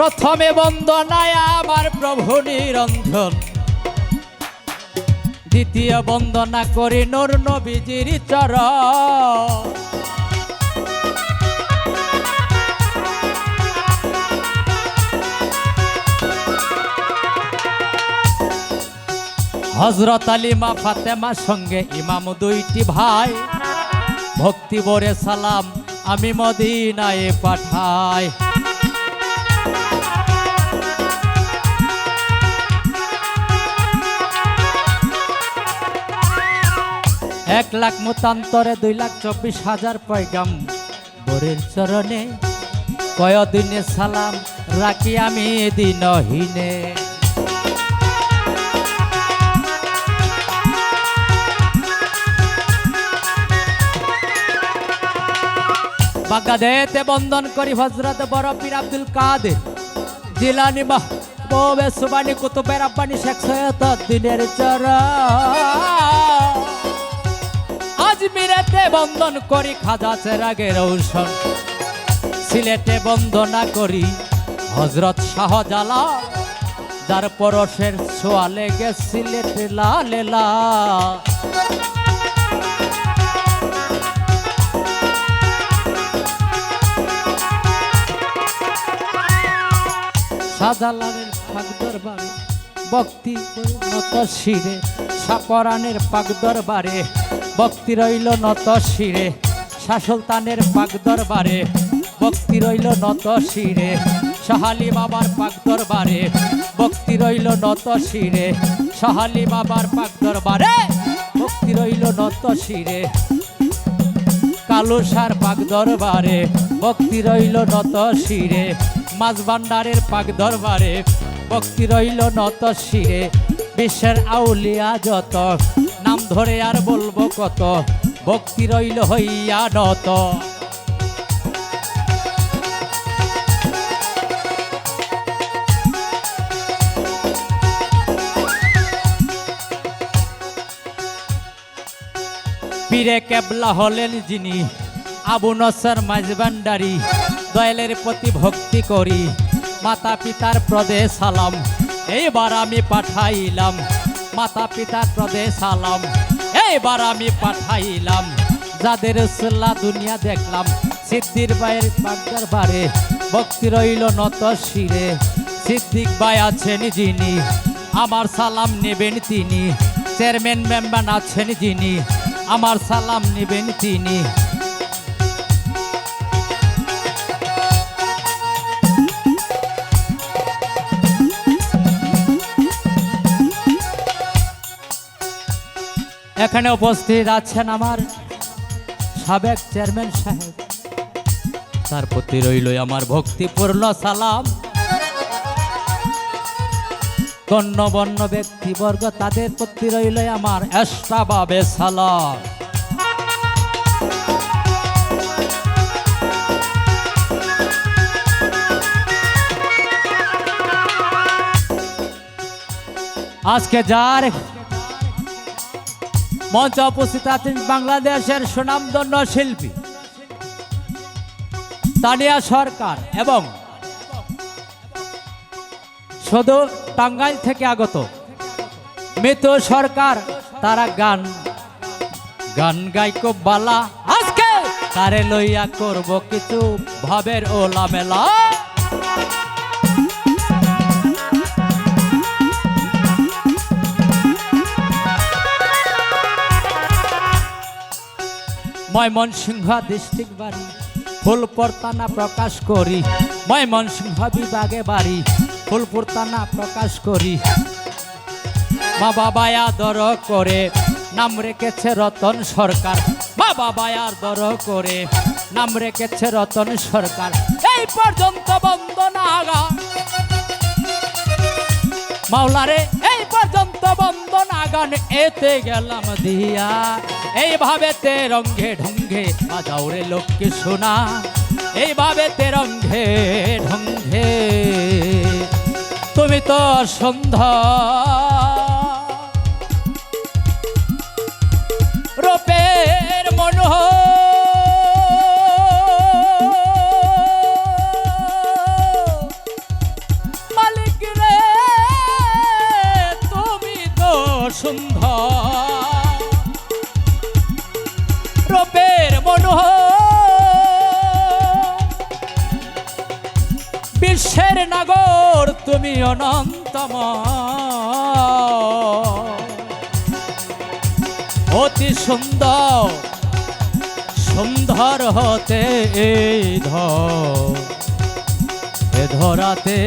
প্রথমে বন্দনায় আমার প্রভু নিরঞ্জন, দ্বিতীয় বন্দনা করি নূর নবীজির চরণ। হযরত আলী মা ফাতেমার সঙ্গে ইমাম দুইটি ভাই, ভক্তি ভরে সালাম আমি মদিনায় পাঠাই। এক লাখ মতান্তরে 2,24,000 পয়গাম বরের চরণে, কয়দিনে সালাম রাখি আমি দিনহীনে। বাগদাদেতে বন্দন করি হযরত বড় পীর আব্দুল কাদের জিলানী মাহবুবে সুবানি কুতুবে রাব্বানি শেখ সৈয়দউদ্দিনের চরণ। আজমিরেতে বন্দন করি খাজা চেরাগে রৌশন, সিলেটে বন্দনা করি হযরত শাহজালাল, যার পরশের ছোঁয়া লেগে সিলেটে লালে লাল। শাহজালালের পাক দরবারে ভক্তি নত শিরে, শাহপরানের পাক দরবারে ভক্তি রইল নত শিরে, শাহ সুলতানের পাক দরবারে ভক্তি রইল নত শিরে, শাহালি বাবার পাক দরবারে ভক্তি রইল নত শিরে, শাহালি বাবার পাক দরবারে ভক্তি রইল নত শিরে, কালুসার পাক দরবারে ভক্তি রইল নত শিরে, মাঝ ভান্ডারের পাক দরবারে ভক্তি রইল নত শিরে। বিশ্বের আউলিয়া যত, নাম ধরে আর বলবো কত, ভক্তি রইল হইয়া নত। পীরে কেবলা হলেন যিনি আবু নসর মাঝ ভান্ডারী, দয়ালের প্রতি ভক্তি করি মাতা পিতার প্রদে সালাম, এইবার আমি পাঠাইলাম মাতা পিতার প্রদে সালাম, এইবার আমি পাঠাইলাম যাদের রসুল্লাহ দুনিয়া দেখলাম। সিদ্দিক ভাইয়ের পাক দরবারে ভক্তি রইল নত শিরে, সিদ্দিক ভাই আছেন যিনি আমার সালাম নেবেন তিনি, চেয়ারম্যান মেম্বার আছেন যিনি আমার সালাম নেবেন তিনি। এখানে উপস্থিত আছেন আমার সাবেক চেয়ারম্যান সাহেব, তার প্রতি রইল আমার ভক্তিপূর্ণ সালাম। গণ্যবন্য ব্যক্তিবর্গ তাদের প্রতি রইল আমার এস্টাভাবে সালাম। আজকে যার মঞ্চে উপস্থিত আছেন বাংলাদেশের সুনামধন্য শিল্পী তানিয়া সরকার এবং শুধু টাঙ্গাইল থেকে আগত মিতু সরকার, তারা গান গাই খুব বালা। আজকে তারে লইয়া করব কিছু ভাবের ওলামেলা। ময়মনসিংহ ডিস্ট্রিক্ট বাড়ি, ফুলপুর থানা প্রকাশ করি, ময়মনসিংহ বিভাগে বাড়ি, ফুলপুর থানা প্রকাশ করি। মা বাবা আদর করে নাম রেখেছে রতন সরকার, মা বাবা আদর করে নাম রেখেছে রতন সরকার। এই পর্যন্ত বন্দনা আগা মাওলারে, এই পর্যন্ত বন্দনা গান এতে গেলাম দিয়া। এইভাবে তে রঙ্গে ঢঙ্গে বাজাও রে লোককে শোনা, এইভাবে তে রঙ্গে ঢঙ্গে তুমি তো সন্ধ্যা রূপের মনোহর। তুমি অনন্তময় অতি সুন্দর সুন্দর হতে এই ধরাতে